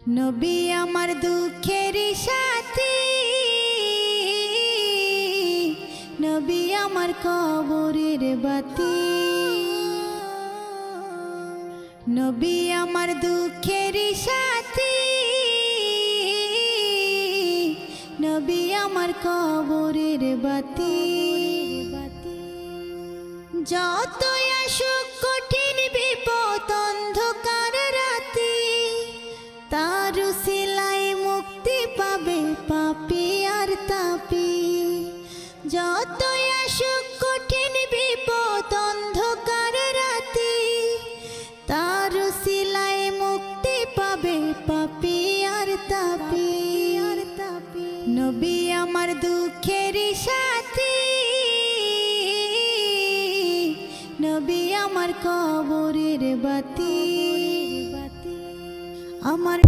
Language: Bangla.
নবী আমার দুঃখের সাথী, নবী আমার কবরের বাতি। নবী আমার দুঃখের সাথী, নবী আমার কবরের বাতি। যতই আসুক কঠিন বিপদ অন্ধকার রাতি, তার উসিলায় মুক্তি পাবে পাপী আর তাপী। যতই আসুক কঠিন বিপদ অন্ধকার রাতি, তার উসিলায় মুক্তি পাবে পাপী আর তাপী। নবী আমার দুঃখের সাথী, নবী আমার কবরের বাতি। আমার